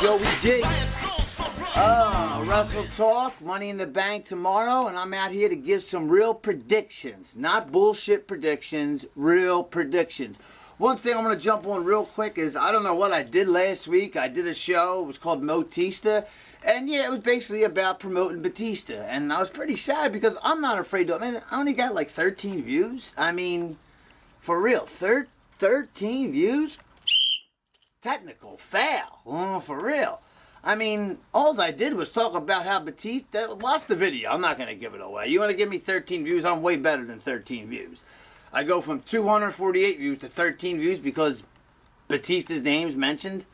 Joey G. Wrestle Talk, Money in the Bank tomorrow, and I'm out here to give some real predictions. Not bullshit predictions, real predictions. One thing I'm going to jump on real quick is, I don't know what I did last week. I did a show, it was called Motista, and yeah, it was basically about promoting Batista. And I was pretty sad because I'm not afraid to, I only got like 13 views. I mean, for real, 13 views? Technical fail. Oh, for real. I mean, all I did was talk about how Batista... Watch the video. I'm not going to give it away. You want to give me 13 views? I'm way better than 13 views. I go from 248 views to 13 views because Batista's name's mentioned.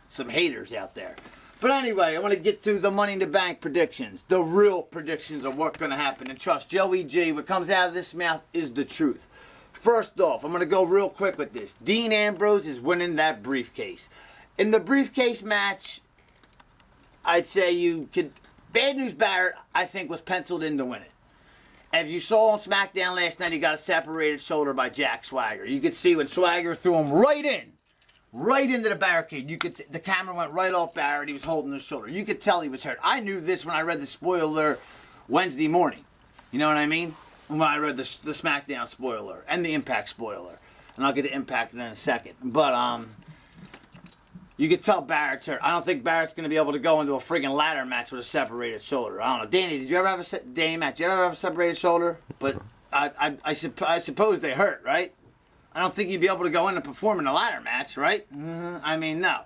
Some haters out there. But anyway, I want to get to the Money in the Bank predictions. The real predictions of what's going to happen. And trust Joey G, what comes out of this mouth is the truth. First off, I'm going to go real quick with this. Dean Ambrose is winning that briefcase. In the briefcase match... I'd say you could... Bad News Barrett, I think, was penciled in to win it. As you saw on SmackDown last night, he got a separated shoulder by Jack Swagger. You could see when Swagger threw him right into the barricade. You could see, the camera went right off Barrett. He was holding his shoulder. You could tell he was hurt. I knew this when I read the spoiler Wednesday morning. You know what I mean? When I read the SmackDown spoiler and the Impact spoiler. And I'll get to Impact in a second. But, you could tell Barrett's hurt. I don't think Barrett's going to be able to go into a friggin' ladder match with a separated shoulder. I don't know. Danny, did you ever have did you ever have a separated shoulder? But I suppose they hurt, right? I don't think you'd be able to go in and perform in a ladder match, right? I mean, no.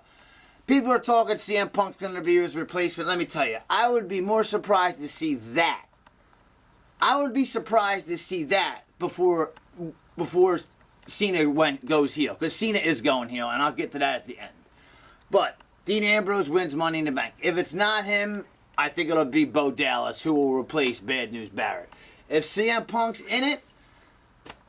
People are talking CM Punk's going to be his replacement. Let me tell you, I would be more surprised to see that. I would be surprised to see that before Cena goes heel. Because Cena is going heel, and I'll get to that at the end. But Dean Ambrose wins Money in the Bank. If it's not him, I think it'll be Bo Dallas, who will replace Bad News Barrett. If CM Punk's in it,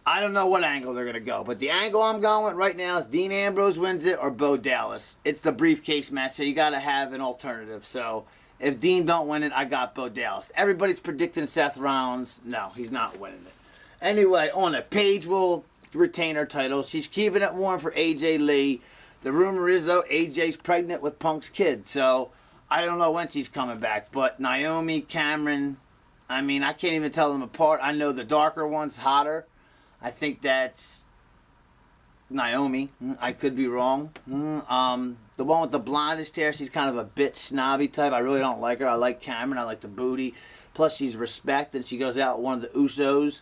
I don't know what angle they're going to go. But the angle I'm going with right now is Dean Ambrose wins it or Bo Dallas. It's the briefcase match, so you got to have an alternative. So if Dean don't win it, I got Bo Dallas. Everybody's predicting Seth Rollins. No, he's not winning it. Anyway, on it, Paige will retain her title. She's keeping it warm for AJ Lee. The rumor is, though, AJ's pregnant with Punk's kid, so I don't know when she's coming back. But Naomi, Cameron, I mean, I can't even tell them apart. I know the darker one's hotter. I think that's Naomi. I could be wrong. The one with the blondest hair, she's kind of a bit snobby type. I really don't like her. I like Cameron. I like the booty. Plus, she's respect, and she goes out with one of the Usos.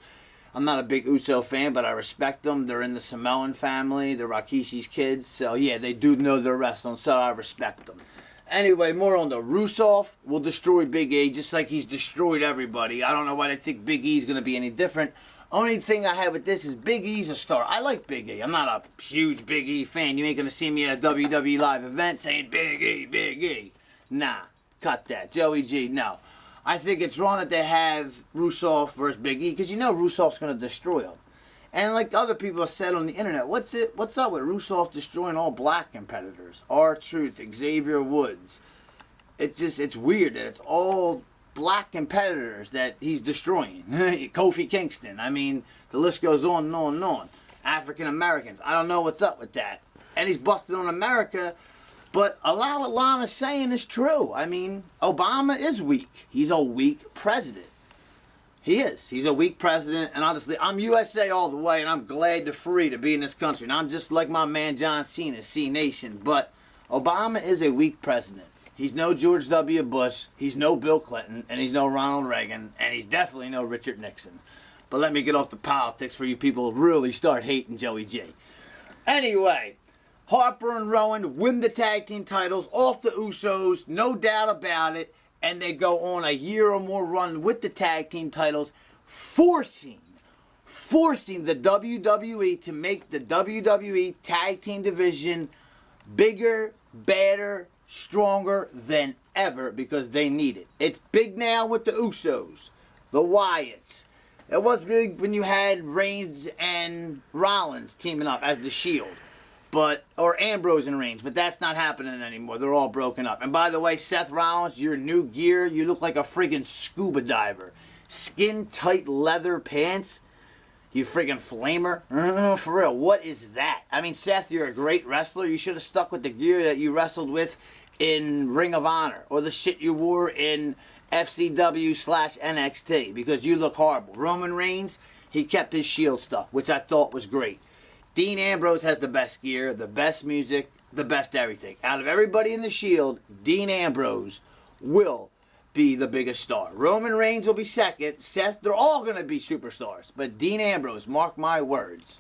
I'm not a big Uso fan, but I respect them. They're in the Samoan family. They're Rikishi's kids. So, yeah, they do know their wrestling, so I respect them. Anyway, more on the Rusev will destroy Big E, just like he's destroyed everybody. I don't know why they think Big E's going to be any different. Only thing I have with this is Big E's a star. I like Big E. I'm not a huge Big E fan. You ain't going to see me at a WWE live event saying Big E, Big E. Nah, cut that. Joey G, no. I think it's wrong that they have Rusev versus Big E because you know Rusev's going to destroy him. And like other people have said on the internet, what's up with Rusev destroying all black competitors? R-Truth, Xavier Woods. It's weird that it's all black competitors that he's destroying. Kofi Kingston. I mean, the list goes on and on and on. African Americans. I don't know what's up with that. And he's busted on America. But a lot what Lana's saying is true. I mean, Obama is weak. He's a weak president. He is. He's a weak president. And honestly, I'm USA all the way, and I'm glad to free to be in this country. And I'm just like my man John Cena, C-Nation. But Obama is a weak president. He's no George W. Bush. He's no Bill Clinton. And he's no Ronald Reagan. And he's definitely no Richard Nixon. But let me get off the politics for you people really start hating Joey G. Anyway, Harper and Rowan win the tag team titles off the Usos, no doubt about it, and they go on a year or more run with the tag team titles, forcing the WWE to make the WWE tag team division bigger, better, stronger than ever because they need it. It's big now with the Usos, the Wyatts. It was big when you had Reigns and Rollins teaming up as the Shield. Or Ambrose and Reigns, but that's not happening anymore. They're all broken up. And by the way, Seth Rollins, your new gear, you look like a friggin' scuba diver. Skin-tight leather pants. You friggin' flamer. For real, what is that? I mean, Seth, you're a great wrestler. You should have stuck with the gear that you wrestled with in Ring of Honor or the shit you wore in FCW/NXT because you look horrible. Roman Reigns, he kept his Shield stuff, which I thought was great. Dean Ambrose has the best gear, the best music, the best everything. Out of everybody in the Shield, Dean Ambrose will be the biggest star. Roman Reigns will be second. Seth, they're all going to be superstars. But Dean Ambrose, mark my words,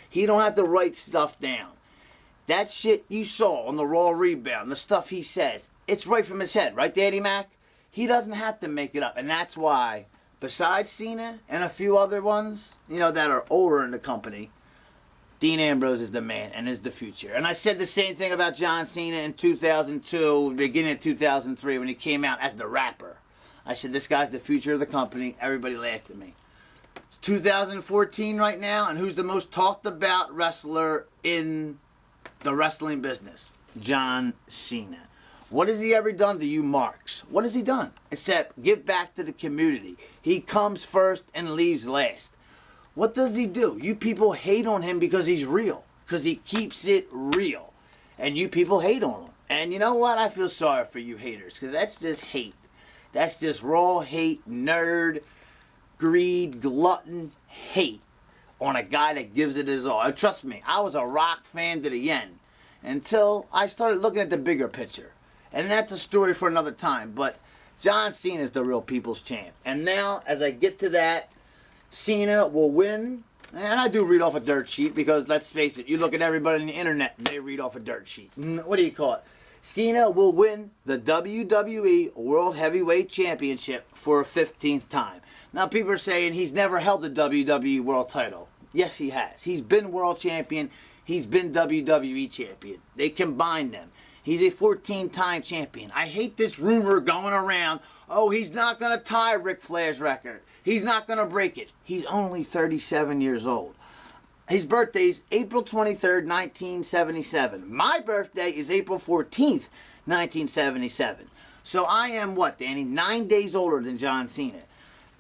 he don't have to write stuff down. That shit you saw on the Raw Rebound, the stuff he says, it's right from his head, right, Danny Mac? He doesn't have to make it up. And that's why, besides Cena and a few other ones, that are older in the company, Dean Ambrose is the man and is the future. And I said the same thing about John Cena in 2002, beginning of 2003, when he came out as the rapper. I said, this guy's the future of the company. Everybody laughed at me. It's 2014 right now, and who's the most talked about wrestler in the wrestling business? John Cena. What has he ever done to you marks? What has he done? Except give back to the community. He comes first and leaves last. What does he do? You people hate on him because he's real. Because he keeps it real. And you people hate on him. And you know what? I feel sorry for you haters. Because that's just hate. That's just raw hate, nerd, greed, glutton, hate on a guy that gives it his all. And trust me, I was a Rock fan to the end. Until I started looking at the bigger picture. And that's a story for another time. But John Cena is the real people's champ. And now, as I get to that, Cena will win. And I do read off a dirt sheet because, let's face it, you look at everybody on the internet, they read off a dirt sheet. What do you call it? Cena will win the WWE World Heavyweight Championship for a 15th time. Now, people are saying he's never held the WWE World title. Yes, he has. He's been World Champion. He's been WWE Champion. They combined them. He's a 14-time champion. I hate this rumor going around, oh, he's not going to tie Ric Flair's record. He's not going to break it. He's only 37 years old. His birthday's April 23rd, 1977. My birthday is April 14th, 1977. So I am what, Danny? 9 days older than John Cena.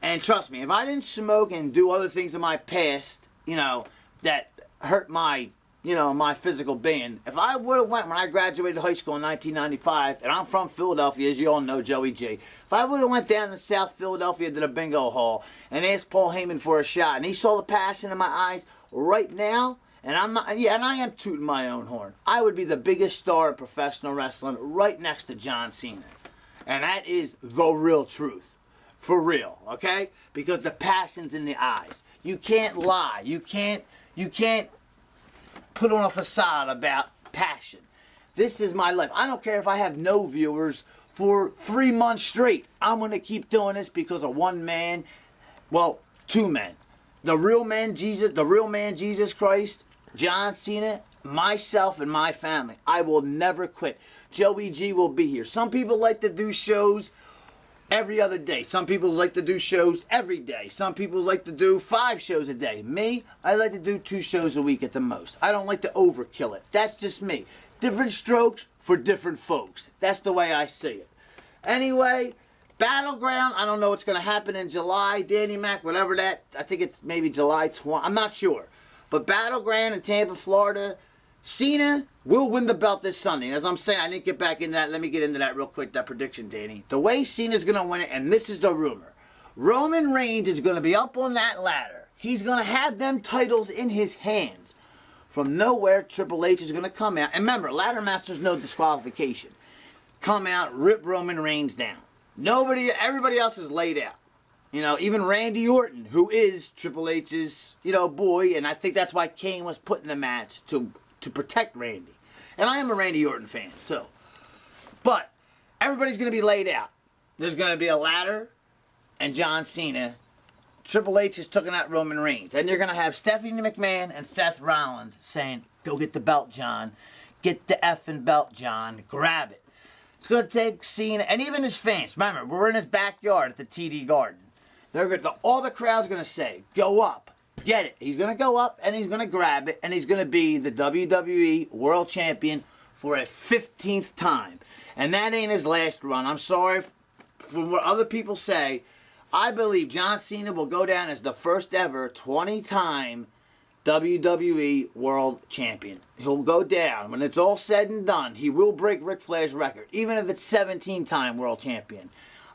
And trust me, if I didn't smoke and do other things in my past, that hurt my my physical being. If I would have went when I graduated high school in 1995, and I'm from Philadelphia, as you all know, Joey G. If I would have went down to South Philadelphia to the bingo hall and asked Paul Heyman for a shot, and he saw the passion in my eyes right now, and I'm not, and I am tooting my own horn, I would be the biggest star in professional wrestling right next to John Cena. And that is the real truth. For real, okay? Because the passion's in the eyes. You can't lie. You can't put on a facade about passion. This is my life. I don't care if I have no viewers for 3 months straight. I'm going to keep doing this because of one man, well, two men. The real man Jesus Christ, John Cena, myself, and my family. I will never quit. Joey G will be here. Some people like to do shows every other day. Some people like to do shows every day. Some people like to do 5 shows a day. Me, I like to do 2 shows a week at the most. I don't like to overkill it. That's just me. Different strokes for different folks. That's the way I see it. Anyway, Battleground, I don't know what's going to happen in July. Danny Mac, whatever that, I think it's maybe July 20. I'm not sure. But Battleground in Tampa, Florida, Cena will win the belt this Sunday. As I'm saying, I didn't get back into that. Let me get into that real quick, that prediction, Danny. The way Cena's going to win it, and this is the rumor, Roman Reigns is going to be up on that ladder. He's going to have them titles in his hands. From nowhere, Triple H is going to come out. And remember, ladder matches no disqualification. Come out, rip Roman Reigns down. Everybody else is laid out. Even Randy Orton, who is Triple H's, boy, and I think that's why Kane was put in the match to protect Randy. And I am a Randy Orton fan, too. But everybody's going to be laid out. There's going to be a ladder and John Cena. Triple H is taking out Roman Reigns. And you're going to have Stephanie McMahon and Seth Rollins saying, go get the belt, John. Get the effing belt, John. Grab it. It's going to take Cena, and even his fans. Remember, we're in his backyard at the TD Garden. All the crowd's going to say, go up. Get it. He's going to go up, and he's going to grab it, and he's going to be the WWE World Champion for a 15th time. And that ain't his last run. I'm sorry for what other people say. I believe John Cena will go down as the first ever 20-time WWE World Champion. He'll go down. When it's all said and done, he will break Ric Flair's record, even if it's 17-time World Champion.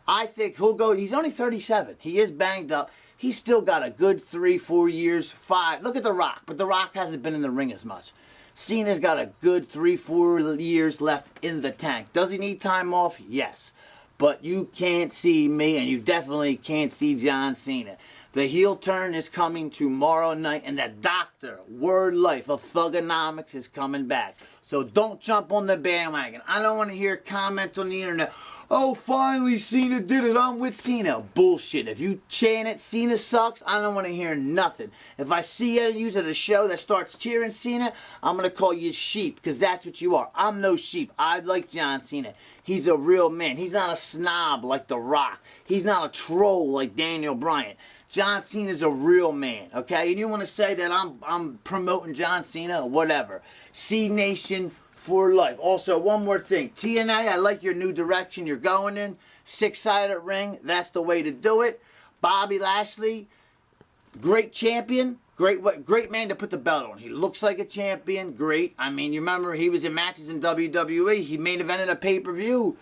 I think he'll go. He's only 37. He is banged up. He's still got a good 3, 4 years, 5. Look at The Rock, but The Rock hasn't been in the ring as much. Cena's got a good 3, 4 years left in the tank. Does he need time off? Yes. But you can't see me, and you definitely can't see John Cena. The heel turn is coming tomorrow night, and the Doctor, Word Life of Thugonomics is coming back. So don't jump on the bandwagon. I don't want to hear comments on the internet. Oh, finally Cena did it. I'm with Cena. Bullshit. If you chant it, Cena sucks, I don't want to hear nothing. If I see you at a show that starts cheering Cena, I'm going to call you sheep, because that's what you are. I'm no sheep. I like John Cena. He's a real man. He's not a snob like The Rock. He's not a troll like Daniel Bryan. John Cena's a real man, okay? And you want to say that I'm promoting John Cena? Whatever. C Nation for life. Also, one more thing. TNA, I like your new direction you're going in. 6-sided ring, that's the way to do it. Bobby Lashley, great champion. Great man to put the belt on. He looks like a champion. Great. I mean, you remember he was in matches in WWE. He main evented a pay-per-view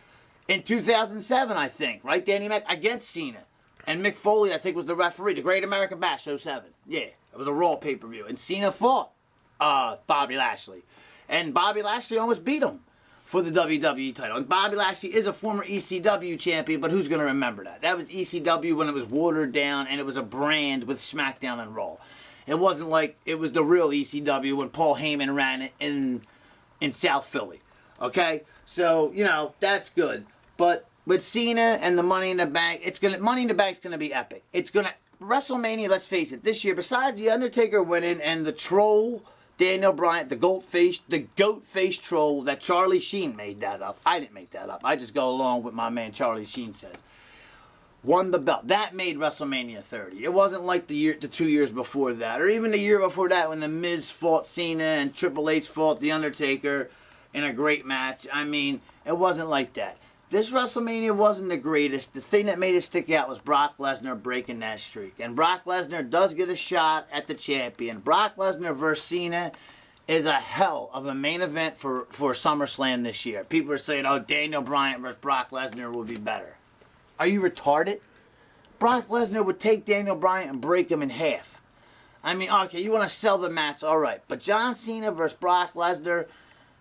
in 2007, I think. Right, Danny Mac? Against Cena. And Mick Foley, I think, was the referee. The Great American Bash 07. Yeah, it was a Raw pay-per-view. And Cena fought Bobby Lashley. And Bobby Lashley almost beat him for the WWE title. And Bobby Lashley is a former ECW champion, but who's going to remember that? That was ECW when it was watered down, and it was a brand with SmackDown and Raw. It wasn't like it was the real ECW when Paul Heyman ran it in South Philly. Okay? So, you know, that's good. But with Cena and the Money in the Bank, Money in the Bank's gonna be epic. It's gonna WrestleMania, let's face it, this year, besides The Undertaker winning and the troll Daniel Bryan, the goat face troll that Charlie Sheen made that up. I didn't make that up. I just go along with my man Charlie Sheen says. Won the belt. That made WrestleMania 30. It wasn't like the 2 years before that, or even the year before that when The Miz fought Cena and Triple H fought The Undertaker in a great match. I mean, it wasn't like that. This WrestleMania wasn't the greatest. The thing that made it stick out was Brock Lesnar breaking that streak. And Brock Lesnar does get a shot at the champion. Brock Lesnar versus Cena is a hell of a main event for SummerSlam this year. People are saying, oh, Daniel Bryan versus Brock Lesnar will be better. Are you retarded? Brock Lesnar would take Daniel Bryan and break him in half. I mean, okay, you want to sell the match, all right. But John Cena versus Brock Lesnar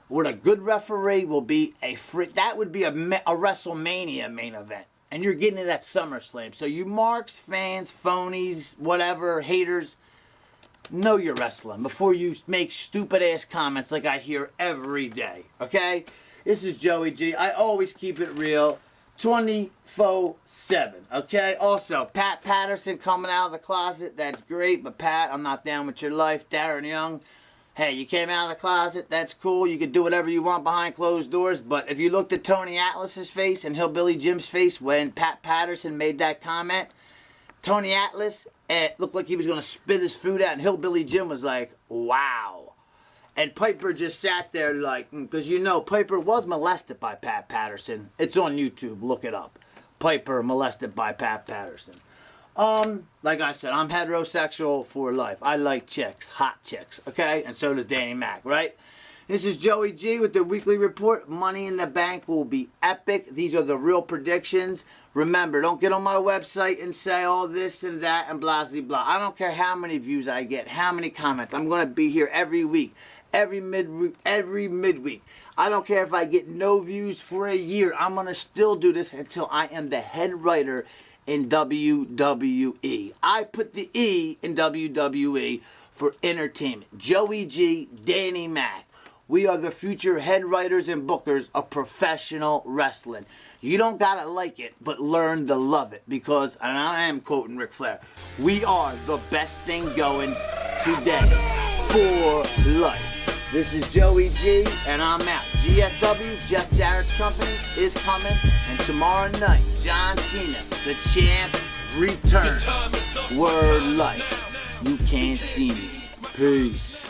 with a good referee will be that would be a WrestleMania main event. And you're getting it at SummerSlam. So you marks, fans, phonies, whatever, haters, know your wrestling before you make stupid-ass comments like I hear every day. Okay? This is Joey G. I always keep it real. 24/7. Okay? Also, Pat Patterson coming out of the closet. That's great. But Pat, I'm not down with your life. Darren Young. Hey, you came out of the closet, that's cool, you can do whatever you want behind closed doors, but if you looked at Tony Atlas's face and Hillbilly Jim's face when Pat Patterson made that comment, Tony Atlas, it looked like he was going to spit his food out, and Hillbilly Jim was like, wow. And Piper just sat there like, because you know, Piper was molested by Pat Patterson. It's on YouTube, look it up. Piper molested by Pat Patterson. Like I said, I'm heterosexual for life. I like chicks, hot chicks, okay? And so does Danny Mac, right? This is Joey G with the weekly report. Money in the Bank will be epic. These are the real predictions. Remember, don't get on my website and say all this and that and blah, blah, blah. I don't care how many views I get, how many comments. I'm going to be here every week, every midweek. I don't care if I get no views for a year. I'm going to still do this until I am the head writer in WWE. I put the E in WWE for entertainment. Joey G, Danny Mac. We are the future head writers and bookers of professional wrestling. You don't gotta like it, but learn to love it. Because, and I am quoting Ric Flair, we are the best thing going today for life. This is Joey G, and I'm out. GFW, Jeff Jarrett's company, is coming. And tomorrow night, John Cena, the champ, returns. Word life. You can't see me. Peace.